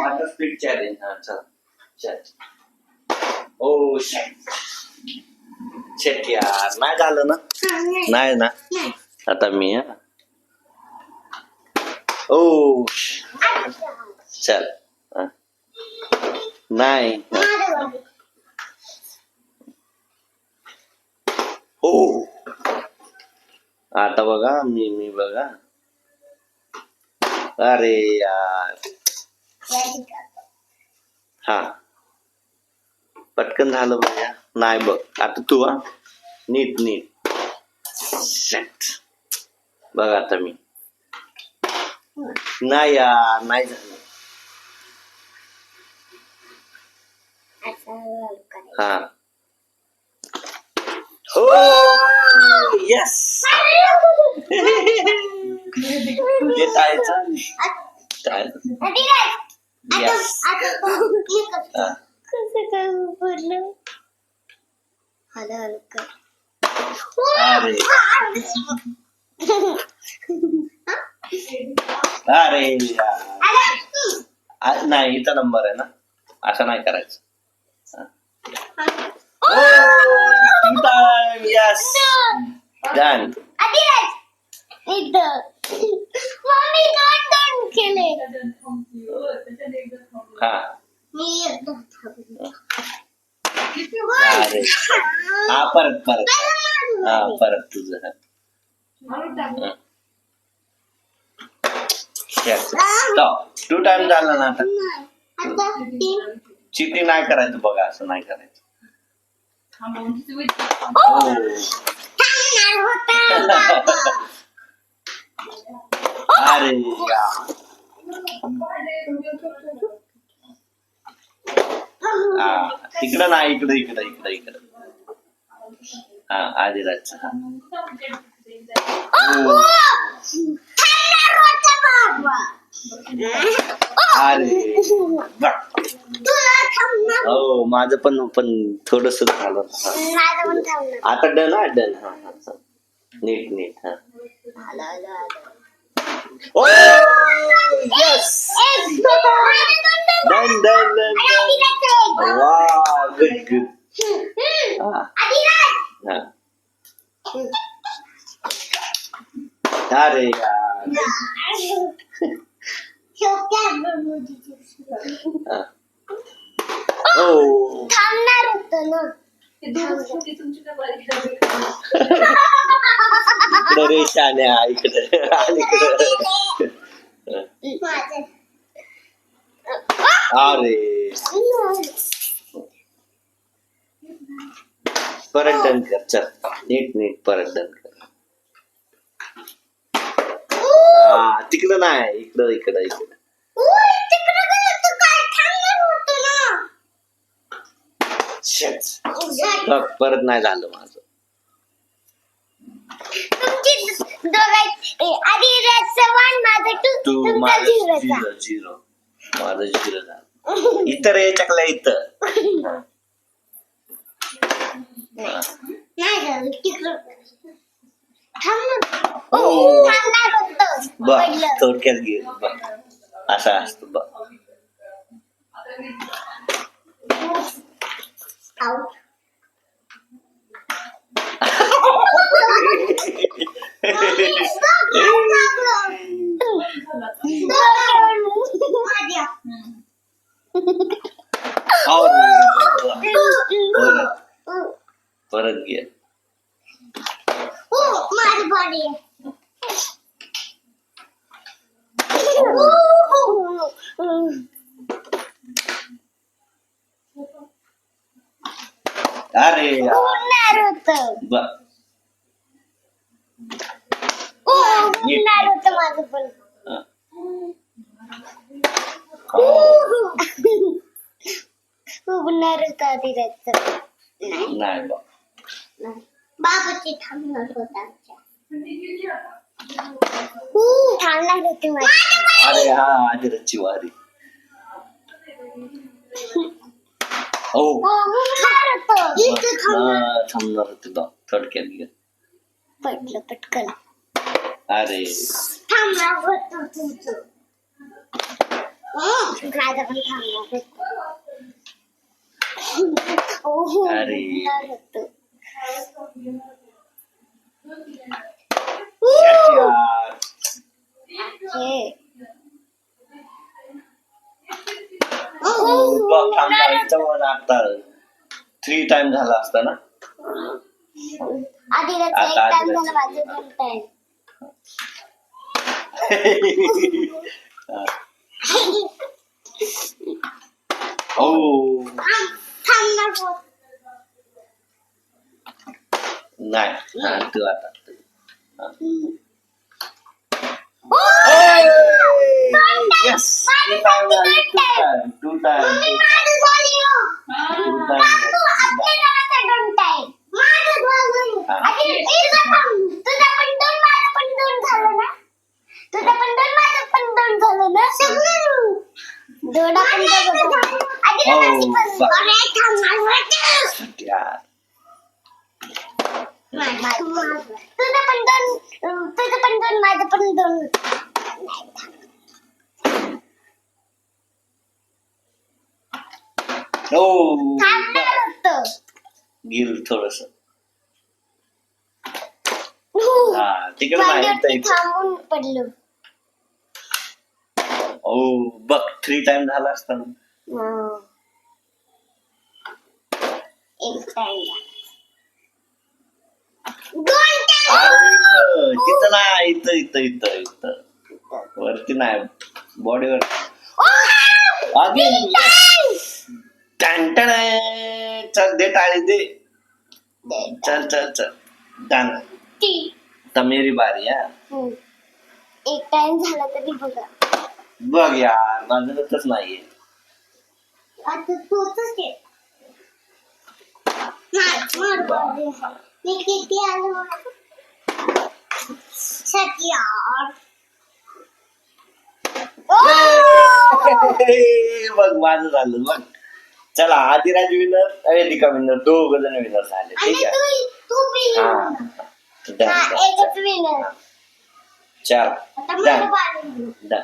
आता speed challenge. हा चला ओ शेट यार, नाही झालं ना. नाही ना. आता मी ओ चल नाही हो. आता बघा मी बघा. अरे यार हा पटकन झालं बघा. नाही बघ आता तू नीट नीट बघ. आता मी नाही यार, नाही झालं. हा हो यस. तुझे टाळायचं यस. अरे यार नाही, इथं नंबर आहे ना, असं नाही करायचं. Yes done. हा हा परत हा परत तुझं. टू टाइम झालं ना. आता चिटिंग नाही करायचं बघा, असं नाही करायचं. अरे तिकडं नाही, इकडं इकडं इकडं इकडं. हा आदिराजचं. अरे हो माझं पण थोडस झालं. आता डन. हा डन. हा हा नीट नीट. हा ओ यस डन डन डन. वा गुड गुड. अरे यार ओ थांबणार होतं ना. इकडे रेषाने इकडे अरे परत डन कर. चल नीट नीट परत डन कर. तिकडं नाही, इकडं इकडं इकडं. परत नाही झालं माझं. तू माझं झिरो माझं झिरो झालं. इतर याच्याकला इथं थोडक्यात गेलं बघ. असं असतं बघ. परत घे. अरे माझं पण नाही बाबाची थांबणार होता. थांबणार होती माझी. अरे हा आदिराजची वारी. हो थांबणार होते बघ. थोडक्यात घे. पटलं पटकन. अरे थांबणार होतं तुझं. माझं पण थांबणार होतं. अरे. होतं. यार. बघ थांबला याच्यावर आता 3 टाइम झाला असता ना. आधी एक आता टाइम आधी झाला माझं 2 टाइम. हो थांबणार होतं. नाही हा, तू आता Yes. 2 time झाले, 2 time. मम्मी माझं झाली हो. तू आपल्या घराचा 2 टाइम. माझं झालं. हा. आधी तुझं पण 2 माझं पण 2 झालं ना. तुझं पण 2 माझं पण 2 झालं ना. सगळं 2 आपण दोघं. आधी हो, माझी पण बा- अरे थांबणार होतं. यार. तुझं पण 2 माझं पण 2. हो थांबणार होतं. गिल थोडस. हा तिकडे नाही पाण्यावरती येत इथं. थांबून पडलो. हो बघ 3 टाइम झाला असता ना. एक टाइम 2 टाइम. अरे, तिथं नाही इथं इथं इथं इथं वरती नाही बॉडीवर अगेन. चल दे टाळी दे. चल चल चल डन. आता मेरी बारी हा. एक टाइम झाला तरी बघा. बघ यार माझं होतच नाहीये. आता तोच आहे. मी किती आलो यार. बघ माझं झालं बघ. चला आदिराज विनर वेदिका विनर दोघ जण विनर झाले. आणि ठीक आहे तू विनर. हा डन एकच विनर. चल आता मला डन बारी. डन.